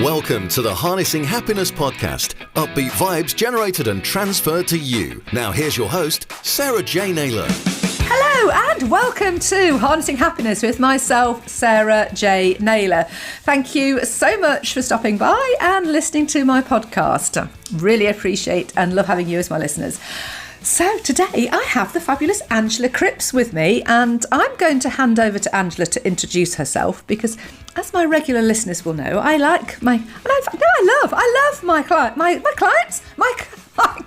Welcome to the Harnessing Happiness podcast. Upbeat vibes generated and transferred to you. Now here's your host, Sarah J Naylor. Hello and welcome to Harnessing Happiness with myself, Sarah J Naylor. Thank you so much for stopping by and listening to my podcast. Really appreciate and love having you as my listeners. So today I have the fabulous Angela Cripps with me, and I'm going to hand over to Angela to introduce herself because, as my regular listeners will know, I love my clients, my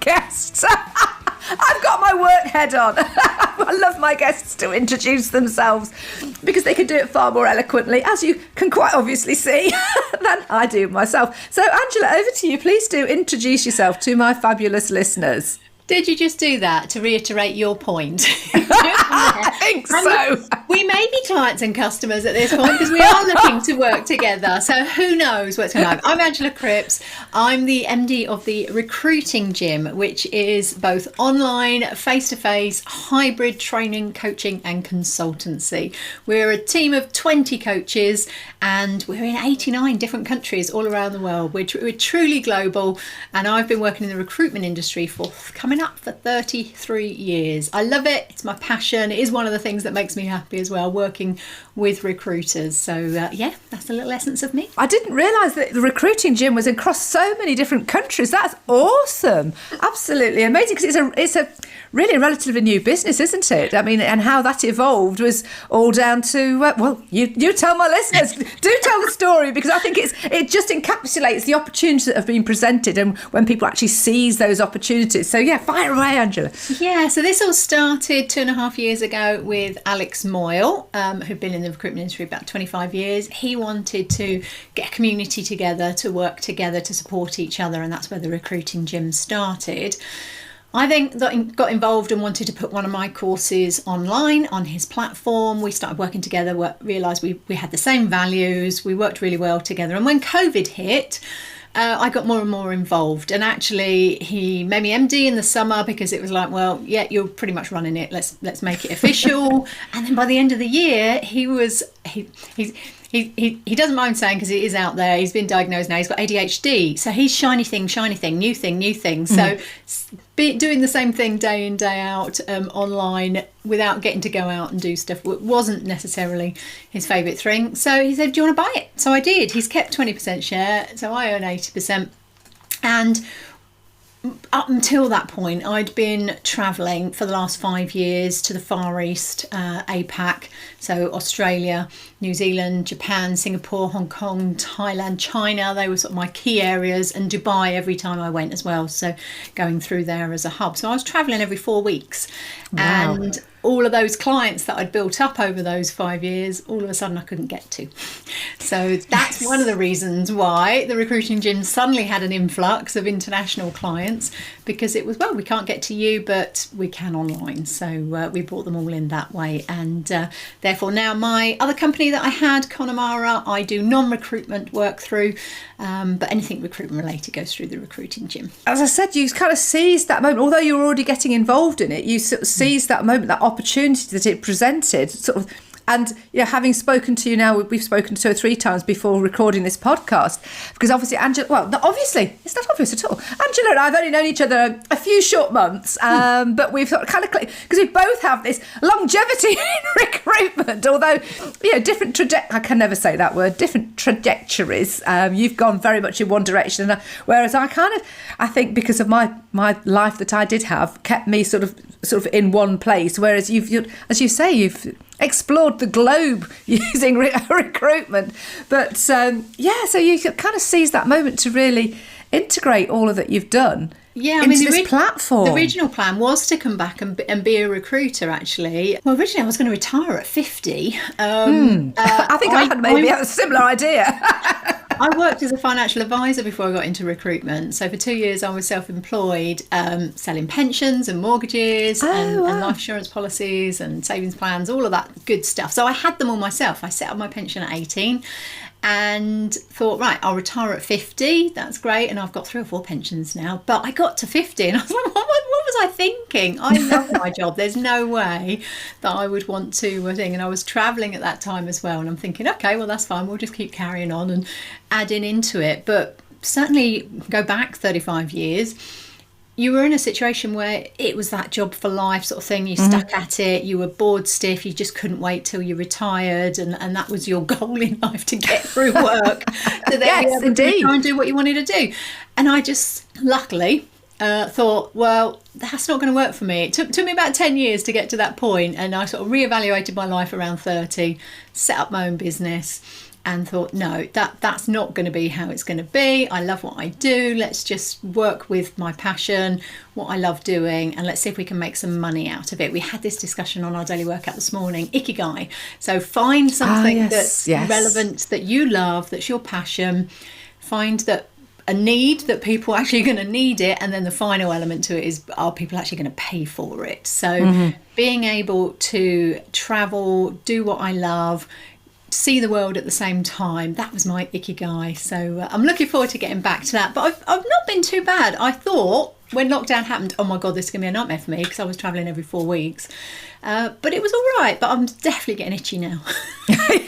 guests. I've got my work head on. I love my guests to introduce themselves because they can do it far more eloquently, as you can quite obviously see, than I do myself. So Angela, over to you. Please do introduce yourself to my fabulous listeners. Did you just do that to reiterate your point? I think so. We may be clients and customers at this point because we are looking to work together. So who knows what's going to happen. I'm Angela Cripps. I'm the MD of the Recruiting Gym, which is both online, face-to-face, hybrid training, coaching and consultancy. We're a team of 20 coaches and we're in 89 different countries all around the world. We're truly global, and I've been working in the recruitment industry for coming up for 33 years. I love it. It's my passion. It is one of the things that makes me happy as well, working with recruiters. So that's a little essence of me. I didn't realise that the Recruiting Gym was across so many different countries. That's awesome. Absolutely amazing, because it's a really relatively new business, isn't it? I mean, and how that evolved was all down to, you tell my listeners, do tell the story, because I think it just encapsulates the opportunities that have been presented and when people actually seize those opportunities. So yeah, fire away, Angela. Yeah, so this all started 2.5 years ago with Alex Moyle, who'd been in the recruitment industry about 25 years. He wanted to get a community together, to work together, to support each other, and that's where the Recruiting Gym started. I then got involved and wanted to put one of my courses online on his platform. We started working together, realised we had the same values, we worked really well together. And when COVID hit, I got more and more involved, and actually he made me MD in the summer because it was like, well, yeah, you're pretty much running it. Let's make it official. And then by the end of the year, he doesn't mind saying, because it is out there, he's been diagnosed now, he's got ADHD. So he's shiny thing, new thing. So doing the same thing day in, day out online without getting to go out and do stuff wasn't necessarily his favourite thing. So he said, do you want to buy it? So I did. He's kept 20% share, so I own 80%. And up until that point, I'd been travelling for the last 5 years to the Far East, APAC, so Australia, New Zealand, Japan, Singapore, Hong Kong, Thailand, China. They were sort of my key areas, and Dubai every time I went as well, so going through there as a hub. So I was travelling every 4 weeks. Wow. And all of those clients that I'd built up over those 5 years, all of a sudden I couldn't get to. So that's one of the reasons why the Recruiting Gym suddenly had an influx of international clients, because it was, well, we can't get to you, but we can online. So we brought them all in that way. And therefore now my other company that I had, Connemara, I do non-recruitment work through, but anything recruitment related goes through the Recruiting Gym. As I said, you kind of seized that moment, although you were already getting involved in it, you sort of seized that moment, that opportunity that it presented, sort of. And having spoken to you now, we've spoken 2 or 3 times before recording this podcast, because obviously Angela, it's not obvious at all. Angela and I have only known each other a few short months, but we've kind of clicked because we both have this longevity in recruitment, although, different I can never say that word, different trajectories. You've gone very much in one direction, whereas I think because of my life that I did have, kept me sort of in one place, whereas as you say, you've explored the globe using recruitment. But so you kind of seize that moment to really integrate all of that you've done into this platform. The original plan was to come back and be a recruiter, actually. Well, originally I was going to retire at 50. I think I had maybe a similar idea. I worked as a financial advisor before I got into recruitment. So for 2 years I was self-employed, selling pensions and mortgages and life insurance policies and savings plans, all of that good stuff. So I had them all myself. I set up my pension at 18. and thought, right, I'll retire at 50. That's great. And I've got 3 or 4 pensions now. But I got to 50 and I was like, what was I thinking? I love my job. There's no way that I would want to thing. And I was traveling at that time as well. And I'm thinking, okay, well, that's fine. We'll just keep carrying on and adding into it. But certainly go back 35 years. You were in a situation where it was that job for life sort of thing. You stuck at it. You were bored stiff. You just couldn't wait till you retired. And that was your goal in life, to get through work. To then Yes, indeed. try and do what you wanted to do. And I just, luckily, thought, well, that's not going to work for me. It took me about 10 years to get to that point. And I sort of reevaluated my life around 30, set up my own business, and thought, no, that's not going to be how it's going to be. I love what I do. Let's just work with my passion, what I love doing, and let's see if we can make some money out of it. We had this discussion on our daily workout this morning, Ikigai. So find something that's relevant, that you love, that's your passion. Find that a need that people are actually going to need it, and then the final element to it is, are people actually going to pay for it? So being able to travel, do what I love, see the world at the same time, that was my Ikigai. So I'm looking forward to getting back to that. But I've not been too bad. I thought when lockdown happened, oh my God, this is going to be a nightmare for me, because I was travelling every 4 weeks. But it was all right. But I'm definitely getting itchy now.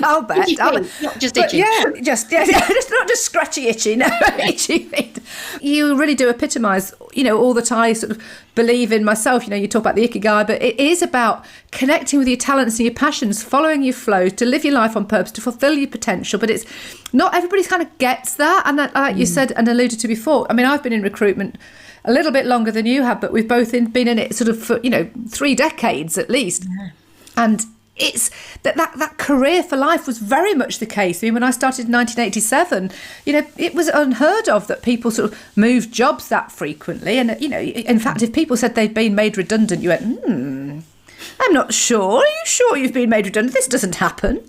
I'll bet. Not just itchy. Just not just scratchy itchy, no, itchy feet. You really do epitomise, all that I sort of believe in myself. You talk about the Ikigai, but it is about connecting with your talents and your passions, following your flow, to live your life on purpose, to fulfil your potential. But it's not everybody kind of gets that. And like you said and alluded to before, I mean, I've been in recruitment a little bit longer than you have, but we've both been in it sort of for 3 decades at least. And it's that career for life was very much the case. I mean, when I started in 1987, it was unheard of that people sort of moved jobs that frequently. And in fact, if people said they'd been made redundant, you went, I'm not sure. Are you sure you've been made redundant? This doesn't happen.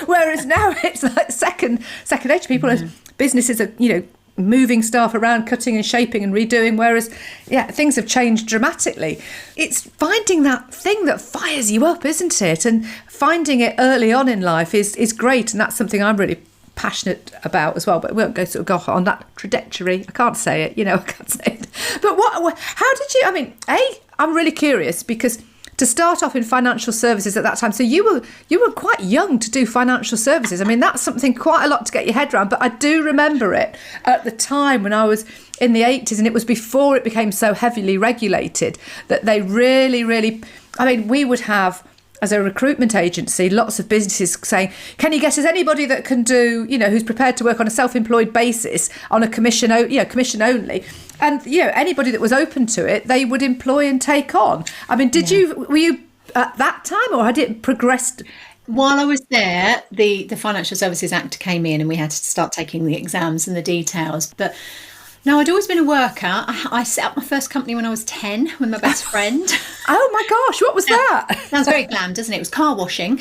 Whereas now it's like second nature. People are, businesses are moving staff around, cutting and shaping and redoing, whereas things have changed dramatically. It's finding that thing that fires you up, isn't it? And finding it early on in life is great, and that's something I'm really passionate about as well. But we won't go on that trajectory. I can't say it, I can't say it. But how did you, I'm really curious, because to start off in financial services at that time, so you were quite young to do financial services. I mean, that's something quite a lot to get your head around. But I do remember it at the time when I was in the 80s, and it was before it became so heavily regulated, that they really, really, we would have, as a recruitment agency, lots of businesses saying, can you get us anybody that can do, who's prepared to work on a self-employed basis on a commission only? And, anybody that was open to it, they would employ and take on. I mean, were you at that time, or had it progressed? While I was there, the Financial Services Act came in and we had to start taking the exams and the details. But no, I'd always been a worker. I set up my first company when I was 10 with my best friend. Oh my gosh, what was that? Sounds very glam, doesn't it? It was car washing.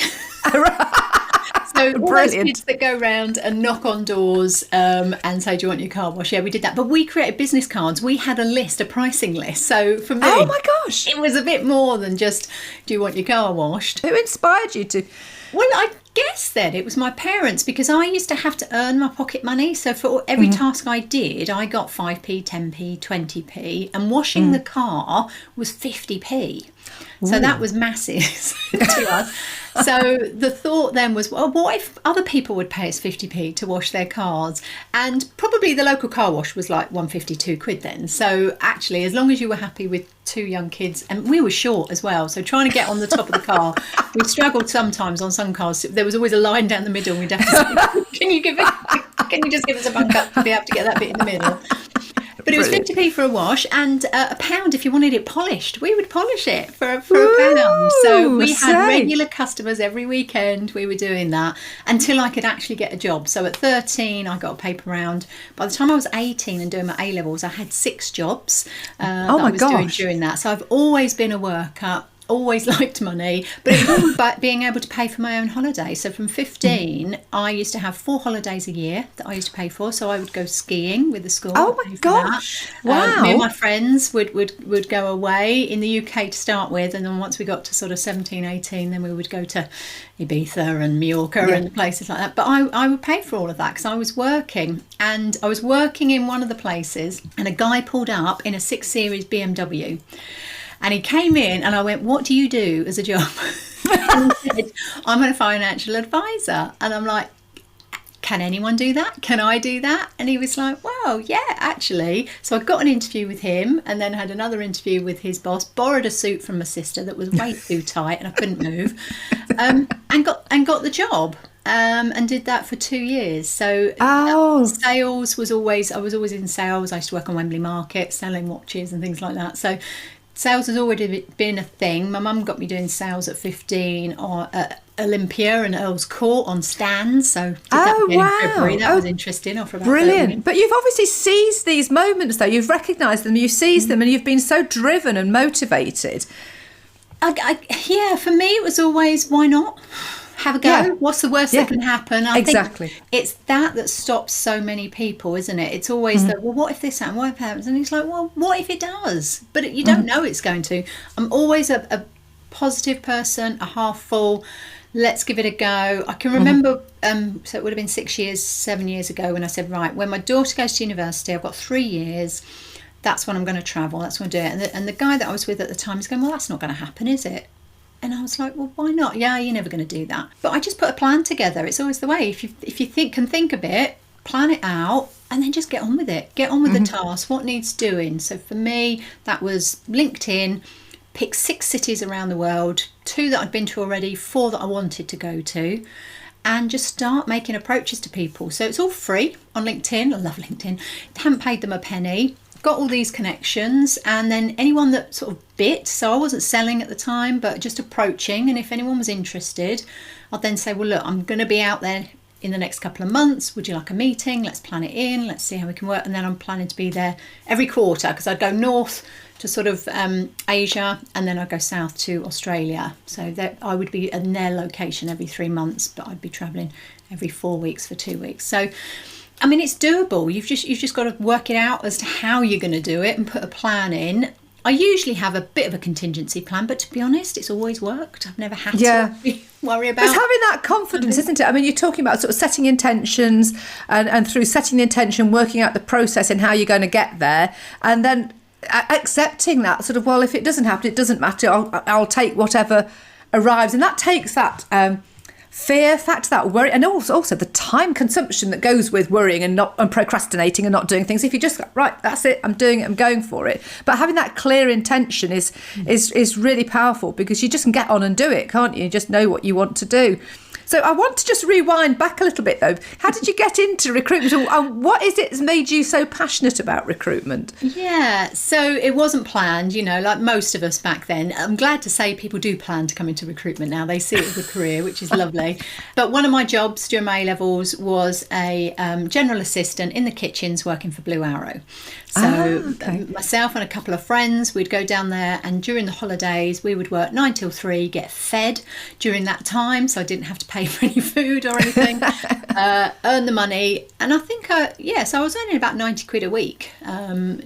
So all those kids that go around and knock on doors and say, do you want your car washed? Yeah, we did that. But we created business cards. We had a pricing list. So for me, oh my gosh, it was a bit more than just, do you want your car washed? Who inspired you to? Well, I guess then it was my parents, because I used to have to earn my pocket money. So for every task I did, I got 5p, 10p, 20p, and washing the car was 50p. So that was massive to us. So the thought then was, well, what if other people would pay us 50p to wash their cars? And probably the local car wash was like 152 quid then. So actually, as long as you were happy with 2 young kids, and we were short as well, so trying to get on the top of the car, we struggled sometimes on some cars. There was always a line down the middle, and we'd have to say, can you just give us a bunk up to be able to get that bit in the middle? But it was 50p for a wash, and a £1 if you wanted it polished. We would polish it for a £1. So we had regular customers every weekend. We were doing that until I could actually get a job. So at 13, I got a paper round. By the time I was 18 and doing my A-levels, I had 6 jobs that I was doing during that. So I've always been a worker. always liked money, but it was all about being able to pay for my own holiday. So from 15, I used to have 4 holidays a year that I used to pay for. So I would go skiing with the school. Oh my gosh! Wow. Me and my friends would go away in the UK to start with, and then once we got to sort of 17, 18, then we would go to Ibiza and Mallorca and places like that. But I would pay for all of that because I was working, and I was working in one of the places, and a guy pulled up in a 6 Series BMW. And he came in and I went, what do you do as a job? And he said, I'm a financial advisor. And I'm like, can anyone do that? Can I do that? And he was like, well, yeah, actually. So I got an interview with him and then had another interview with his boss, borrowed a suit from my sister that was way too tight and I couldn't move, and got the job. And did that for 2 years. So sales was always, I was always in sales. I used to work on Wembley Market selling watches and things like that. So sales has already been a thing. My mum got me doing sales at 15 at Olympia and Earl's Court on stands. So did that in February. That was interesting. For about brilliant. But you've obviously seized these moments, though. You've recognised them, you've seized them, and you've been so driven and motivated. Yeah, for me it was always, why not? Have a go. Yeah. What's the worst that can happen? I think it's that stops so many people, isn't it? It's always that, well, what if this happens? What if it happens? And it's like, well, what if it does? But you don't know it's going to. I'm always a positive person, a half full. Let's give it a go. I can remember, so it would have been 7 years ago when I said, right, when my daughter goes to university, I've got 3 years. That's when I'm going to travel. That's when I do it. And the guy that I was with at the time is going, well, that's not going to happen, is it? And I was like, well, why not? Yeah, you're never going to do that. But I just put a plan together. It's always the way. If you can think a bit, plan it out, and then just get on with it. Get on with the task. What needs doing? So for me, that was LinkedIn, pick 6 cities around the world, 2 that I'd been to already, 4 that I wanted to go to, and just start making approaches to people. So it's all free on LinkedIn. I love LinkedIn. Haven't paid them a penny. Got all these connections, and then anyone that sort of bit, so I wasn't selling at the time, but just approaching, and if anyone was interested, I'd then say, well, look, I'm going to be out there in the next couple of months. Would you like a meeting? Let's plan it in. Let's see how we can work. And then I'm planning to be there every quarter, because I'd go north to sort of Asia, and then I'd go south to Australia. So that I would be in their location every 3 months, but I'd be traveling every 4 weeks for 2 weeks. So I mean, it's doable. You've just got to work it out as to how you're going to do it and put a plan in. I usually have a bit of a contingency plan, but to be honest, it's always worked. I've never had to worry about it. It's having that confidence, isn't it? I mean, you're talking about sort of setting intentions and through setting the intention, working out the process and how you're going to get there. And then accepting that sort of, well, if it doesn't happen, it doesn't matter. I'll take whatever arrives. And that takes that fear factor, that worry, and also the time consumption that goes with worrying and procrastinating and not doing things. If you just go, right, that's it, I'm doing it, I'm going for it. But having that clear intention is really powerful, because you just can get on and do it, can't you? You just know what you want to do. So I want to just rewind back a little bit, though. How did you get into recruitment? And what is it that's made you so passionate about recruitment? Yeah, so it wasn't planned, like most of us back then. I'm glad to say people do plan to come into recruitment now. They see it as a career, which is lovely. But one of my jobs during my A-levels was a general assistant in the kitchens working for Blue Arrow. So myself and a couple of friends, we'd go down there, and during the holidays we would work 9 till 3, get fed during that time, so I didn't have to pay for any food or anything, earn the money. And I think so I was earning about 90 quid a week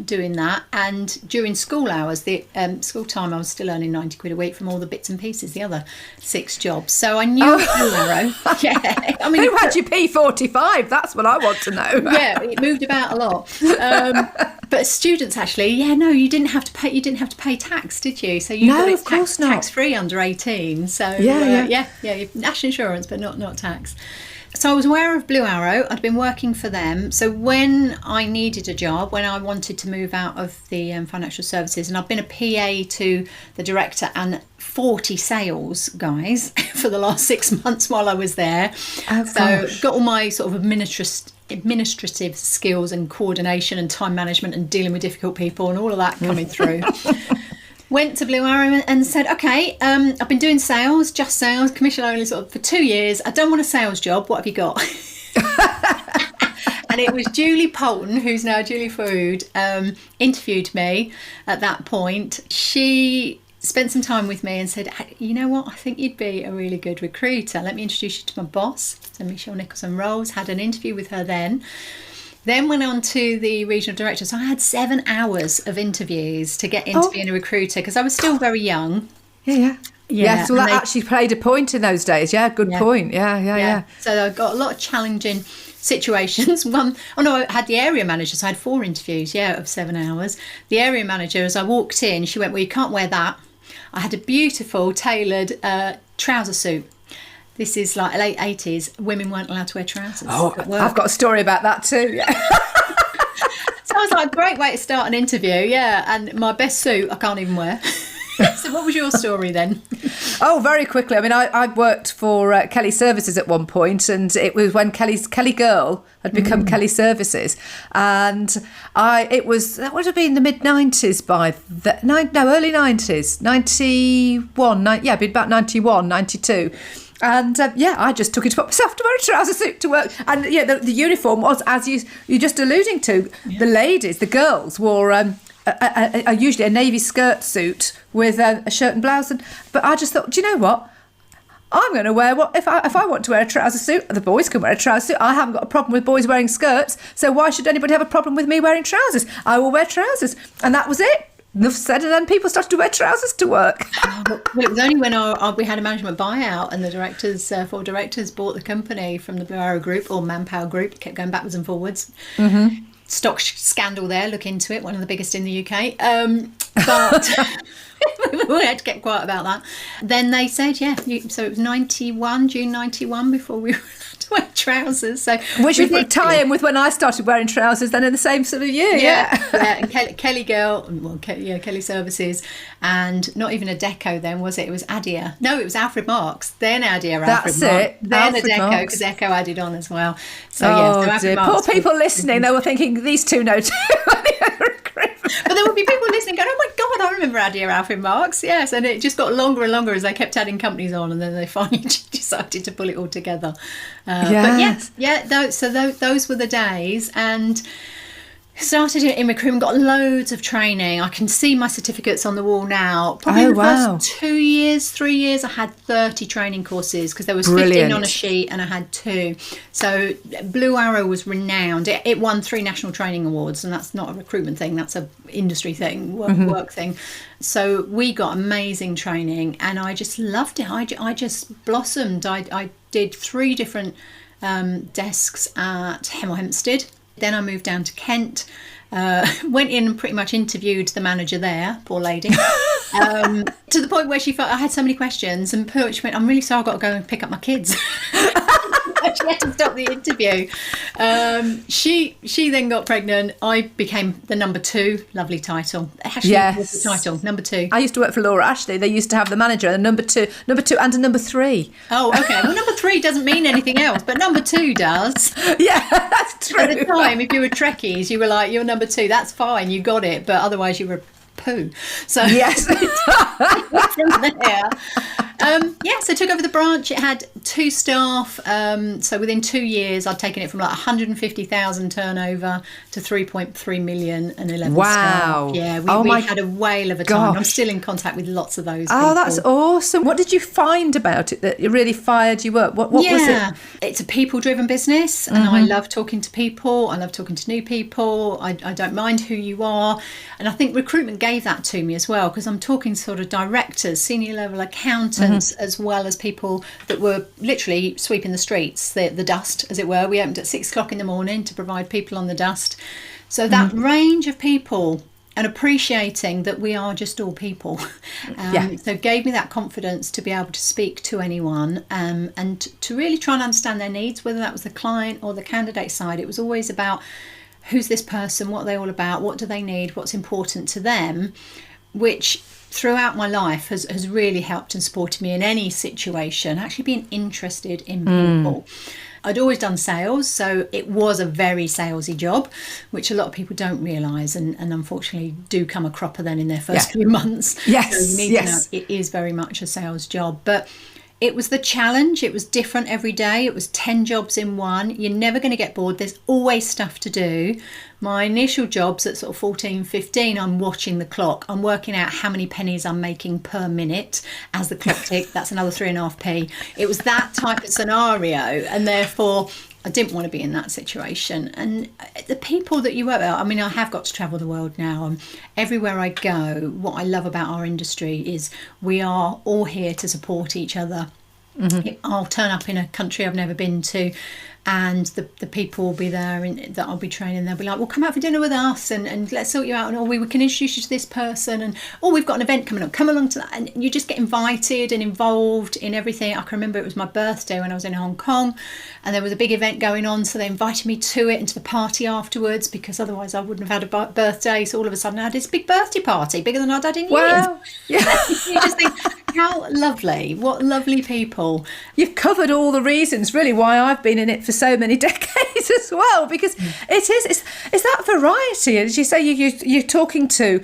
doing that, and during school hours, the school time, I was still earning 90 quid a week from all the bits and pieces, the other 6 jobs. So I knew Blue Arrow. Yeah, I mean, who had your P45? That's what I want to know. Yeah, it moved about a lot. But students, actually, you didn't have to pay. You didn't have to pay tax, did you? So you got it tax-free under 18. So your national insurance, but not tax. So I was aware of Blue Arrow. I'd been working for them. So when I needed a job, when I wanted to move out of the financial services, and I've been a PA to the director and 40 sales guys for the last 6 months while I was there. Got all my sort of administrative skills and coordination and time management and dealing with difficult people and all of that coming through. Went to Blue Arrow and said, okay, I've been doing sales, just sales, commission only sort of for 2 years. I don't want a sales job. What have you got? And it was Julie Polton, who's now Julie Food, interviewed me at that point. She spent some time with me and said, you know what, I think you'd be a really good recruiter. Let me introduce you to my boss, so Michelle Nicholson-Rolls. Had an interview with her then went on to the regional director. So I had 7 hours of interviews to get into being a recruiter because I was still very young. Yes, well, that actually played a point in those days. Yeah, good point. Yeah. So I got a lot of challenging situations. I had the area manager, so I had 4 interviews, of 7 hours. The area manager, as I walked in, she went, well, you can't wear that. I had a beautiful tailored trouser suit. This is like late 80s. Women weren't allowed to wear trousers. Oh, I've got a story about that too. Yeah. So I was like, great way to start an interview. Yeah. And my best suit, I can't even wear. So what was your story then? Oh, very quickly. I mean, I worked for Kelly Services at one point, and it was when Kelly Girl had become Kelly Services, and that would have been the mid 90s early 90s, 91, it'd be about 91, 92. And I just took it upon myself to wear a trouser suit to work. And the uniform was, as you're just alluding to, the ladies, the girls wore usually a navy skirt suit with a shirt and blouse. But I just thought, do you know what? I'm going to wear if I want to wear a trouser suit, the boys can wear a trouser suit. I haven't got a problem with boys wearing skirts, so why should anybody have a problem with me wearing trousers? I will wear trousers, and that was it. Enough said, and then people started to wear trousers to work. Well, it was only when we had a management buyout and the directors, 4 directors, bought the company from the Barrow Group or Manpower Group, kept going backwards and forwards. Mm-hmm. Stock scandal there, look into it, one of the biggest in the UK. But we had to get quiet about that. Then they said, so it was June 91 before we were allowed to wear trousers. So which would tie in with when I started wearing trousers then in the same sort of year. Yeah. And Kelly Girl, Kelly Services, and not even a Deco then, was it? It was Adia. No, it was Alfred Marks. Then Adia, That's Alfred it. Marks. Then Alfred a Deco, Marks. because Deco added on as well. So Alfred Marks. Poor people listening, they were thinking, these two know too. But there would be people listening going, oh my God, I remember Adia Alfred Marks. Yes, and it just got longer and longer as they kept adding companies on, and then they finally decided to pull it all together. But those were the days, and started in recruitment, got loads of training. I can see my certificates on the wall now. Probably in the first 3 years, I had 30 training courses because there was 15 on a sheet and I had 2. So Blue Arrow was renowned. It won 3 national training awards, and that's not a recruitment thing, that's a industry thing, work thing. So we got amazing training, and I just loved it. I just blossomed. I did 3 different desks at Hemel Hempstead. Then I moved down to Kent, went in and pretty much interviewed the manager there, poor lady, to the point where she felt I had so many questions, and she went, I'm really sorry, I've got to go and pick up my kids. She had to stop the interview. She then got pregnant. I became the number 2. Lovely title. Actually, was the title, number 2. I used to work for Laura Ashley. They used to have the manager, and number two, and a number 3. Oh, okay. Well, number 3 doesn't mean anything else, but number 2 does. Yeah, that's true. At the time, if you were Trekkies, you were like, you're number 2. That's fine, you got it. But otherwise, you were poo. So yes. From there. So I took over the branch. It had 2 staff. So within 2 years, I'd taken it from like 150,000 turnover to 3.3 million and 11 staff. Yeah, we had a whale of a time. I'm still in contact with lots of those people. Oh, that's awesome. What did you find about it that really fired you up? What was it? It's a people-driven business, and I love talking to people. I love talking to new people. I don't mind who you are. And I think recruitment gave that to me as well, because I'm talking sort of directors, senior level accountants, as well as people that were literally sweeping the streets, the dust, as it were. We opened at 6 o'clock in the morning to provide people on the dust. So that range of people, and appreciating that we are just all people. So it gave me that confidence to be able to speak to anyone, and to really try and understand their needs, whether that was the client or the candidate side. It was always about, who's this person, what are they all about, what do they need, what's important to them, which throughout my life has really helped and supported me in any situation, actually being interested in people. I'd always done sales, so it was a very salesy job, which a lot of people don't realise, and unfortunately do come a cropper then in their first few months. Yes, so you need to know it is very much a sales job. But It was the challenge. It was different every day. It was 10 jobs in one. You're never going to get bored. There's always stuff to do. My initial jobs at sort of 14, 15, I'm watching the clock. I'm working out how many pennies I'm making per minute as the clock ticks. That's another 3.5p. It was that type of scenario. And therefore, I didn't want to be in that situation. And the people that you work with, I mean, I have got to travel the world now. And everywhere I go, what I love about our industry is we are all here to support each other. Mm-hmm. I'll turn up in a country I've never been to, and the people will be there that I'll be training. They'll be like, well, come out for dinner with us and let's sort you out, and we can introduce you to this person, and we've got an event coming up, come along to that. And you just get invited and involved in everything. I can remember it was my birthday when I was in Hong Kong, and there was a big event going on, so they invited me to it and to the party afterwards, because otherwise I wouldn't have had a birthday. So all of a sudden I had this big birthday party, bigger than I'd had in years. Wow. Yeah. You just think, how lovely, what lovely people. You've covered all the reasons really why I've been in it for so many decades as well, because it's that variety. As you say, you're talking to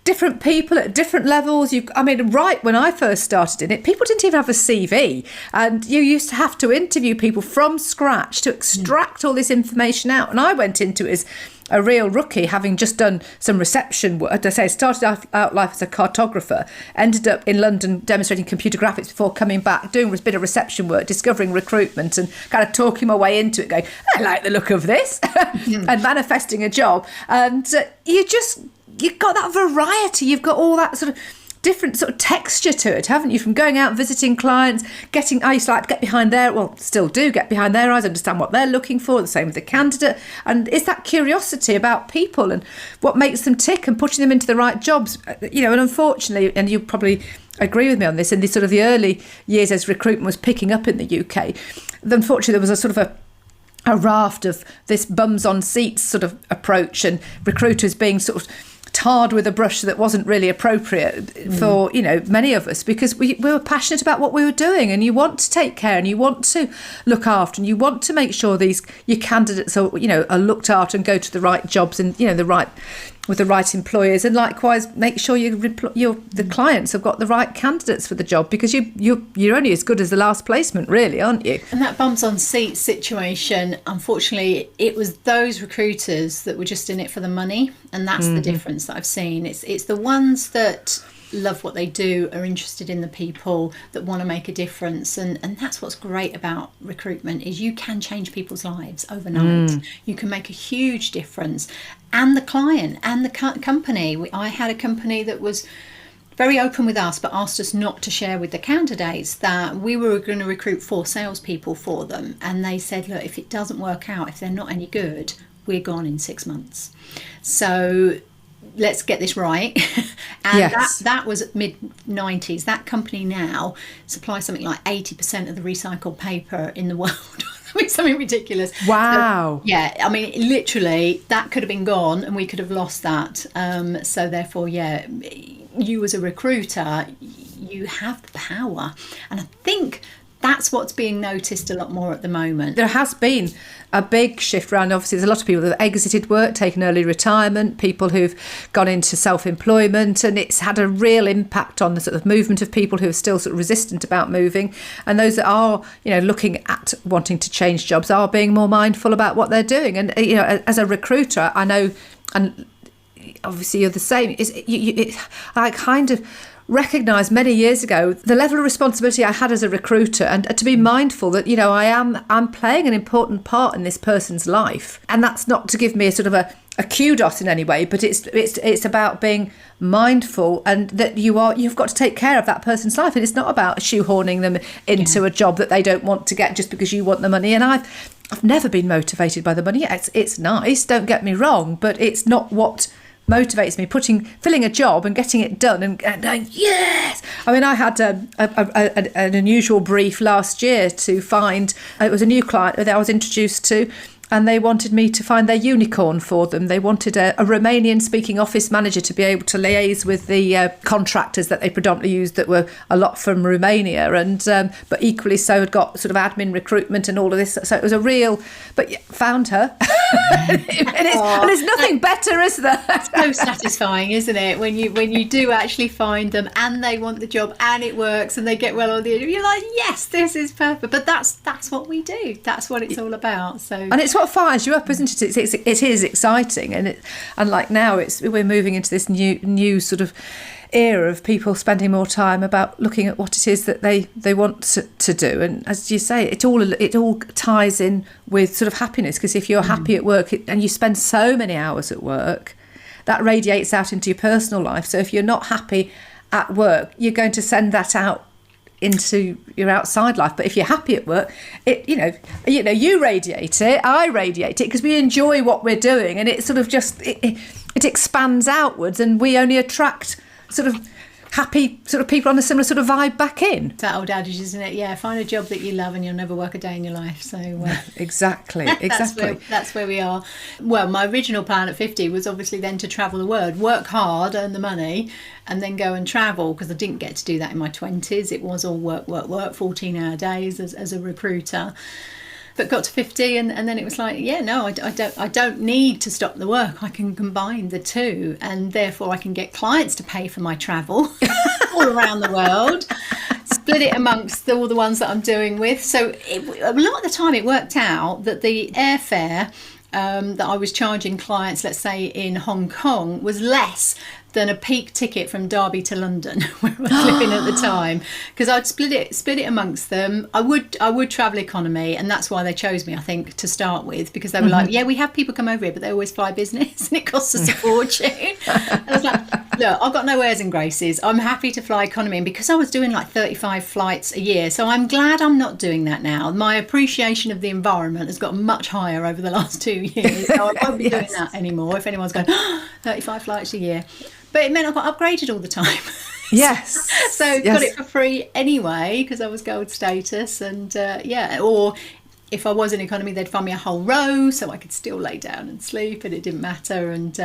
different people at different levels. Right when I first started in it, people didn't even have a CV, and you used to have to interview people from scratch to extract all this information out. And I went into it as a real rookie, having just done some reception work. As I say, started out life as a cartographer, ended up in London demonstrating computer graphics before coming back, doing a bit of reception work, discovering recruitment, and kind of talking my way into it, going, I like the look of this, and manifesting a job. And you've got that variety, you've got all that sort of different sort of texture to it, haven't you? From going out and visiting clients, I used to like to get behind still do get behind their eyes, understand what they're looking for, the same with the candidate. And it's that curiosity about people and what makes them tick and putting them into the right jobs. And unfortunately, and you probably agree with me on this, in the sort of the early years as recruitment was picking up in the UK, unfortunately there was a sort of a raft of this bums on seats sort of approach, and recruiters being sort of tarred with a brush that wasn't really appropriate for many of us, because we were passionate about what we were doing, and you want to take care and you want to look after and you want to make sure your candidates are looked after and go to the right jobs and with the right employers, and likewise make sure the clients have got the right candidates for the job, because you're only as good as the last placement, really, aren't you? And that bums on seats situation, unfortunately, it was those recruiters that were just in it for the money, and that's the difference that I've seen. It's the ones that love what they do, are interested in the people, that want to make a difference, and that's what's great about recruitment, is you can change people's lives overnight. You can make a huge difference, and the client and the company. I had a company that was very open with us, but asked us not to share with the candidates that we were going to recruit 4 salespeople for them, and they said, look, if it doesn't work out, if they're not any good, we're gone in 6 months. So let's get this right. And yes. that was mid-90s. That company now supplies something like 80% of the recycled paper in the world. Something ridiculous. Wow. So, yeah, I mean, literally, that could have been gone and we could have lost that. So therefore, yeah, you as a recruiter, you have the power. And I think that's what's being noticed a lot more at the moment. There has been a big shift around. Obviously, there's a lot of people that have exited work, taken early retirement, people who've gone into self-employment, and it's had a real impact on the sort of movement of people who are still sort of resistant about moving. And those that are, looking at wanting to change jobs are being more mindful about what they're doing. And, as a recruiter, I know, and obviously you're the same, I kind of recognised many years ago the level of responsibility I had as a recruiter, and to be mindful that I'm playing an important part in this person's life, and that's not to give me a sort of a kudos in any way, but it's about being mindful, and that you've got to take care of that person's life, and it's not about shoehorning them into a job that they don't want to get just because you want the money. And I've never been motivated by the money. It's nice, don't get me wrong, but it's not what motivates me. Filling a job and getting it done and going, yes. I mean, I had an unusual brief last year to find, it was a new client that I was introduced to, and they wanted me to find their unicorn for them. They wanted a Romanian-speaking office manager to be able to liaise with the contractors that they predominantly used, that were a lot from Romania, and but equally so had got sort of admin recruitment and all of this. So it was a real, but found her. and there's nothing better, is there? So satisfying, isn't it, when you do actually find them and they want the job and it works and they get well on the interview. You're like, yes, this is perfect. But that's what we do. That's what it's all about. So, and it's what fires you up, isn't it? It is exciting, and like now we're moving into this new sort of era of people spending more time about looking at what it is that they want to do. And as you say, it all ties in with sort of happiness, because if you're happy at work and you spend so many hours at work, that radiates out into your personal life. So if you're not happy at work, you're going to send that out into your outside life. But if you're happy at work, you radiate it, I radiate it, because we enjoy what we're doing, and it sort of just it expands outwards, and we only attract sort of happy sort of people on a similar sort of vibe back in. It's that old adage, isn't it? Yeah, find a job that you love and you'll never work a day in your life. So exactly. That's where we are. Well, my original plan at 50 was obviously then to travel the world, work hard, earn the money, and then go and travel, because I didn't get to do that in my 20s. It was all work, 14-hour days as a recruiter. But got to 50 and then it was like, yeah, no, I don't need to stop the work. I can combine the two, and therefore I can get clients to pay for my travel all around the world, split it amongst all the ones that I'm doing with. So a lot of the time it worked out that the airfare that I was charging clients, let's say in Hong Kong, was less than a peak ticket from Derby to London, where I was living at the time, because I'd split it amongst them. I would travel economy, and that's why they chose me, I think, to start with, because they were like, yeah, we have people come over here, but they always fly business and it costs us a fortune. And I was like, look, I've got no airs and graces. I'm happy to fly economy, and because I was doing like 35 flights a year, so I'm glad I'm not doing that now. My appreciation of the environment has got much higher over the last 2 years, so I won't be doing that anymore if anyone's going, 35 flights a year. But it meant I got upgraded all the time. Yes. So got it for free anyway, because I was gold status. And or if I was in economy, they'd find me a whole row so I could still lay down and sleep, and it didn't matter. And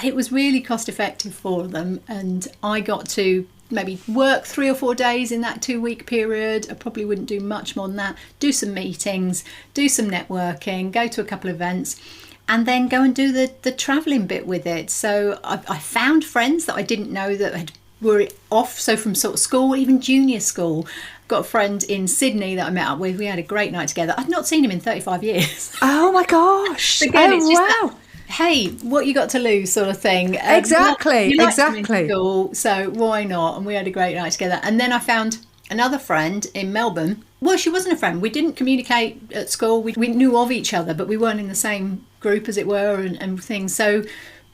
it was really cost effective for them. And I got to maybe work 3 or 4 days in that 2-week period. I probably wouldn't do much more than that. Do some meetings, do some networking, go to a couple of events, and then go and do the travelling bit with it. So I found friends that I didn't know that were off. So from sort of school, even junior school. Got a friend in Sydney that I met up with. We had a great night together. I'd not seen him in 35 years. Oh my gosh. Again, it's just that, hey, what you got to lose sort of thing. Exactly. You liked him in school, so why not? And we had a great night together. And then I found another friend in Melbourne. Well, she wasn't a friend. We didn't communicate at school. We knew of each other, but we weren't in the same group, as it were, and things. So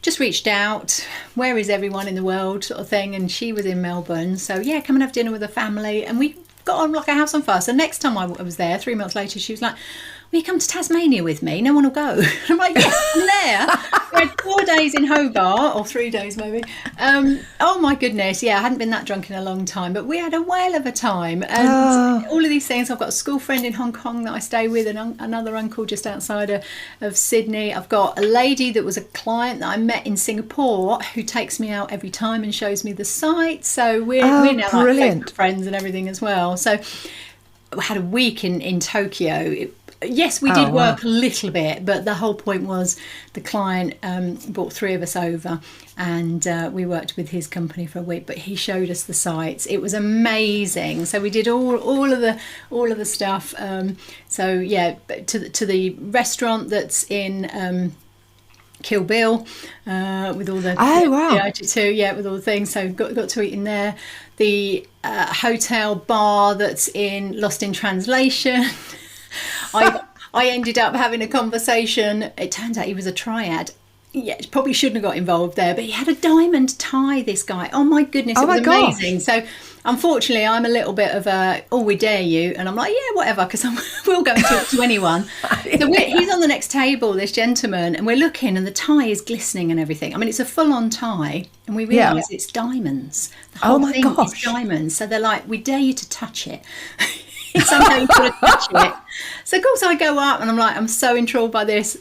just reached out, where is everyone in the world sort of thing. And she was in Melbourne. So yeah, come and have dinner with the family. And we got on like a house on fire. So next time I was there, 3 months later, she was like, will you come to Tasmania with me? No one will go. I'm like, yes, I'm there. We had 4 days in Hobart, or 3 days maybe. Oh my goodness, yeah, I hadn't been that drunk in a long time, but we had a whale of a time. And all of these things, I've got a school friend in Hong Kong that I stay with, and another uncle just outside of Sydney. I've got a lady that was a client that I met in Singapore who takes me out every time and shows me the site. So we're now like Facebook friends and everything as well. So I had a week in Tokyo. Yes, we did work a little bit, but the whole point was the client brought 3 of us over, and we worked with his company for a week. But he showed us the sites. It was amazing. So we did all of the stuff. So yeah, to the restaurant that's in Kill Bill with all the with all the things. So got to eat in there. The hotel bar that's in Lost in Translation. I ended up having a conversation. It turns out he was a triad. Yeah, probably shouldn't have got involved there, but he had a diamond tie, this guy. Oh my goodness, it was amazing. Gosh. So unfortunately, I'm a little bit of a, we dare you. And I'm like, yeah, whatever, because we'll go and talk to anyone. So he's on the next table, this gentleman, and we're looking, and the tie is glistening and everything. I mean, it's a full-on tie, and we realise it's diamonds. The whole thing is diamonds. So they're like, we dare you to touch it. Somehow you've got to touch it. So of course I go up and I'm like, I'm so enthralled by this.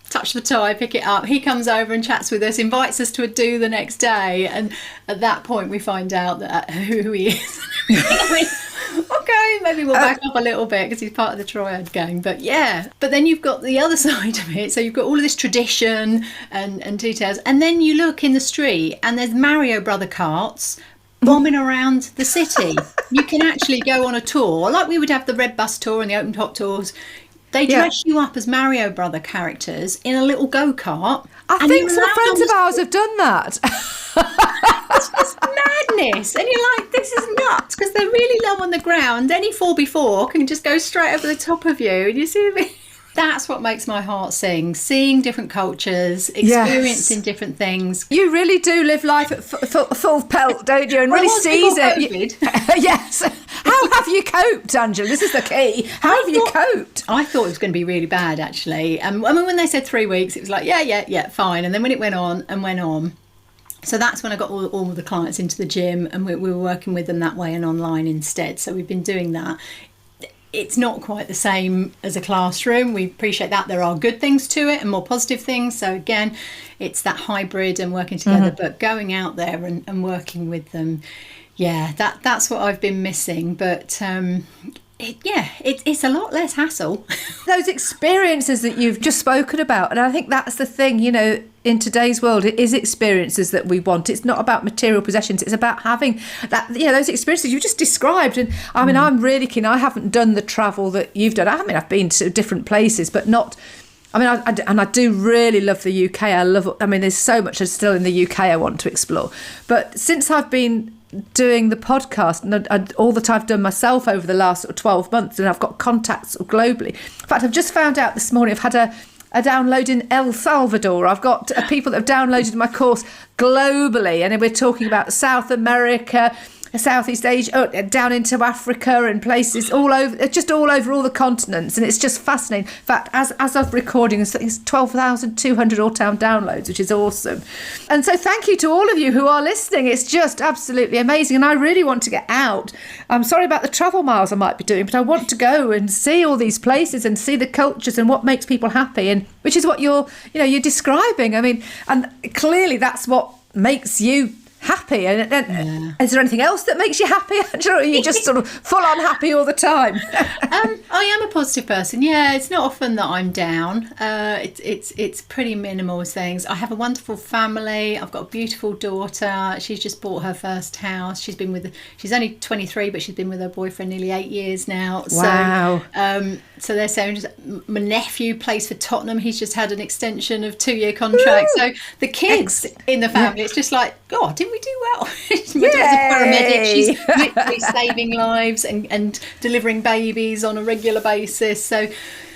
Touch the tie, pick it up. He comes over and chats with us, invites us to a do the next day, and at that point we find out that who he is. Okay, maybe we'll back up a little bit because he's part of the triad gang. But yeah, but then you've got the other side of it. So you've got all of this tradition and details, and then you look in the street and there's Mario Brother carts bombing around the city. You can actually go on a tour, like we would have the Red Bus tour and the Open Top tours. They dress you up as Mario Brother characters in a little go-kart. I think some friends of ours have done that. It's just madness. And you're like, this is nuts, because they're really low on the ground. Any 4x4 can just go straight over the top of you. And you see the... That's what makes my heart sing. Seeing different cultures, experiencing different things. You really do live life at full pelt, don't you? And really seize it. Yes. How have you coped, Angela? This is the key. How have you coped? I thought it was going to be really bad, actually. I mean, when they said 3 weeks, it was like, yeah, fine. And then when it went on, so that's when I got all the clients into the gym, and we were working with them that way and online instead. So we've been doing that. It's not quite the same as a classroom. We appreciate that. There are good things to it and more positive things. So again, it's that hybrid and working together, but going out there and working with them. Yeah, that's what I've been missing. But it's a lot less hassle. Those experiences that you've just spoken about. And I think that's the thing, you know, in today's world, it is experiences that we want. It's not about material possessions. It's about having that, you know, those experiences you just described. And I mean, I'm really keen. I haven't done the travel that you've done. I mean, I've been to different places, but not. I mean, I do really love the UK. I mean, there's so much still in the UK I want to explore. But since I've been doing the podcast and all that I've done myself over the last 12 months, and I've got contacts globally. In fact, I've just found out this morning I've had a download in El Salvador. I've got people that have downloaded my course globally, and we're talking about South America, Southeast Asia, down into Africa and places all over, just all over all the continents, and it's just fascinating. In fact, as of recording, it's 12,200 all-time downloads, which is awesome. And so thank you to all of you who are listening. It's just absolutely amazing, and I really want to get out. I'm sorry about the travel miles I might be doing, but I want to go and see all these places and see the cultures and what makes people happy, and which is what you're describing. I mean, and clearly that's what makes you happy. And is there anything else that makes you happy, Angela, or are you just sort of full on happy all the time? I am a positive person. Yeah, it's not often that I'm down. It's pretty minimal things. I have a wonderful family. I've got a beautiful daughter. She's just bought her first house. She's only 23, but she's been with her boyfriend nearly 8 years now. Wow. So they're saying my nephew plays for Tottenham. He's just had an extension of 2-year contract. Woo! So the kids in the family, it's just like, God, didn't we do well? My daughter's a paramedic. She's literally saving lives and delivering babies on a regular basis. So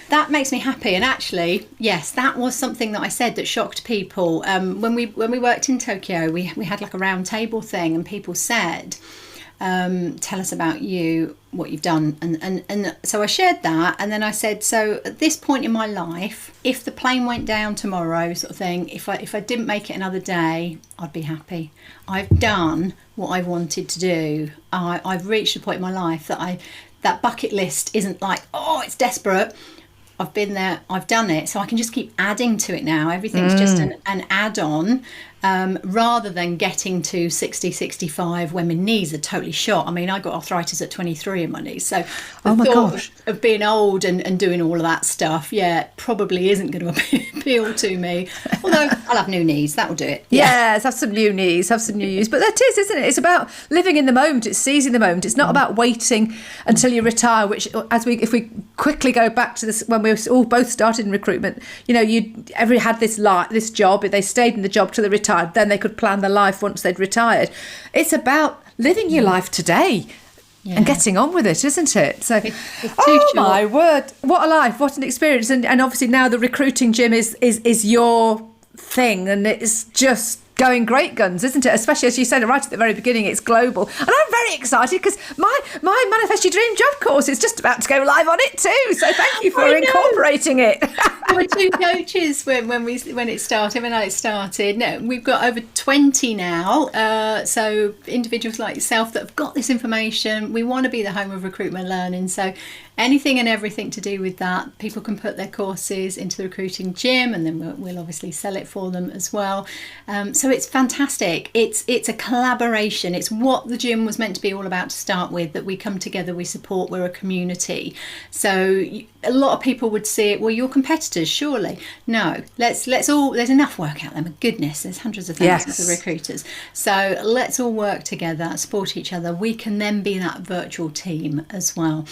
that makes me happy. And actually, yes, that was something that I said that shocked people. When we worked in Tokyo, we had like a round table thing, and people said, tell us about you, what you've done. And so I shared that, and then I said, so at this point in my life, if the plane went down tomorrow, sort of thing, if I didn't make it another day, I'd be happy. I've done what I wanted to do. I've reached a point in my life that bucket list isn't like, oh, it's desperate. I've been there, I've done it, so I can just keep adding to it now. Everything's just an add-on, rather than getting to 60, 65 when my knees are totally shot. I mean, I got arthritis at 23 in my knees, so the thought of being old and doing all of that stuff, probably isn't going to appeal to me. Although I'll have new knees, that'll do it. Yes, have some new knees, have some new use. But that is, isn't it? It's about living in the moment. It's seizing the moment. It's not about waiting until you retire. Which, if we quickly go back to this, when we all both started in recruitment, everybody had this job. They stayed in the job till they retired. Then they could plan their life once they'd retired. It's about living your life today. Yeah. And getting on with it, isn't it? So, my word, what a life, what an experience. And obviously now the recruiting gym is your thing, and it's just going great guns, isn't it? Especially as you said right at the very beginning, it's global. And I'm very excited because my Manifest Your Dream job course is just about to go live on it too. So thank you for incorporating it. There were 2 coaches when it started. No, we've got over 20 now. So individuals like yourself that have got this information. We want to be the home of recruitment learning. So anything and everything to do with that, people can put their courses into the recruiting gym, and then we'll obviously sell it for them as well. So it's fantastic. It's a collaboration. It's what the gym was meant to be all about to start with, that we come together, we support, we're a community. So a lot of people would see it, well, you're competitors, surely. No, let's all, there's enough work out there. My goodness, there's hundreds of thousands of recruiters. So let's all work together, support each other. We can then be that virtual team as well.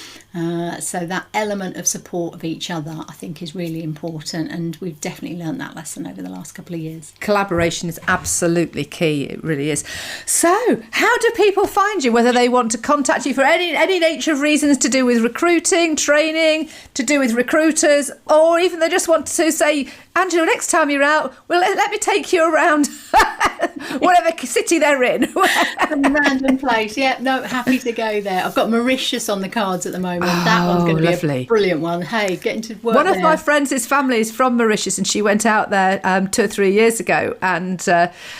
So that element of support of each other, I think, is really important, and we've definitely learned that lesson over the last couple of years. Collaboration is absolutely key. It really is. So how do people find you, whether they want to contact you for any nature of reasons to do with recruiting, training, to do with recruiters, or even they just want to say, Angela, next time you're out, well, let me take you around whatever city they're in. Some random place. Yeah, no, happy to go there. I've got Mauritius on the cards at the moment. That one's going to be a brilliant one. Hey, getting to work One of my friends, his family is from Mauritius, and she went out there 2 or 3 years ago, and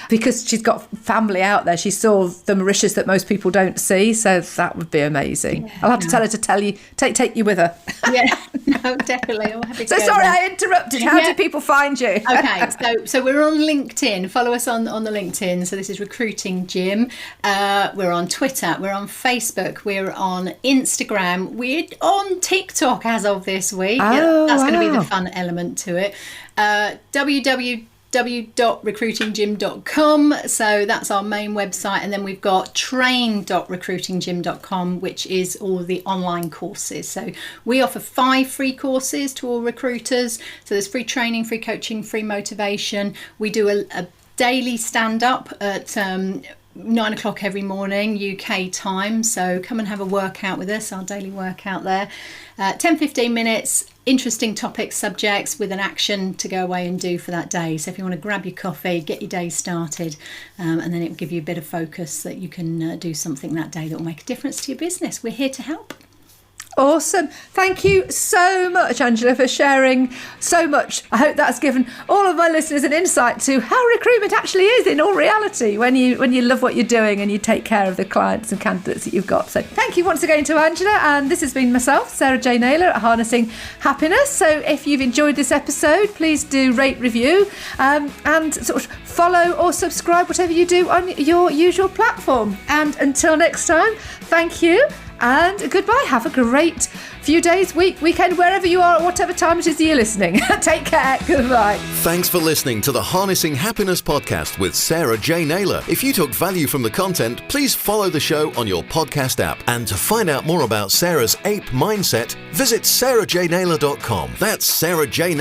because she's got family out there, she saw the Mauritius that most people don't see, so that would be amazing. Yeah, I'll have to tell her to tell you, take you with her. Yeah, no, definitely. I'm happy to so go sorry, there. I interrupted. How do people find you? Okay, so we're on LinkedIn. Follow us on the LinkedIn. So this is Recruiting Gym. We're on Twitter. We're on Facebook. We're on Instagram. We're on TikTok as of this week. That's going to be the fun element to it. www.recruitinggym.com. So that's our main website, and then we've got train.recruitinggym.com, which is all the online courses. So we offer 5 free courses to all recruiters. So there's free training, free coaching, free motivation. We do a daily stand-up at 9 o'clock every morning UK time, so come and have a workout with us, our daily workout there. 10-15 minutes, interesting topics, subjects with an action to go away and do for that day. So if you want to grab your coffee, get your day started, and then it will give you a bit of focus that you can do something that day that will make a difference to your business. We're here to help. Awesome. Thank you so much, Angela, for sharing so much. I hope that's given all of my listeners an insight to how recruitment actually is in all reality when you love what you're doing and you take care of the clients and candidates that you've got. So thank you once again to Angela, and this has been myself, Sarah J Naylor at Harnessing Happiness. So if you've enjoyed this episode, please do rate, review, and sort of follow or subscribe, whatever you do on your usual platform. And until next time, thank you. And goodbye. Have a great few days, week, weekend, wherever you are, whatever time it is you're listening. Take care. Goodbye. Thanks for listening to the Harnessing Happiness podcast with Sarah J Naylor. If you took value from the content, please follow the show on your podcast app. And to find out more about Sarah's APE mindset, visit sarahjnaylor.com. That's Sarah J Naylor.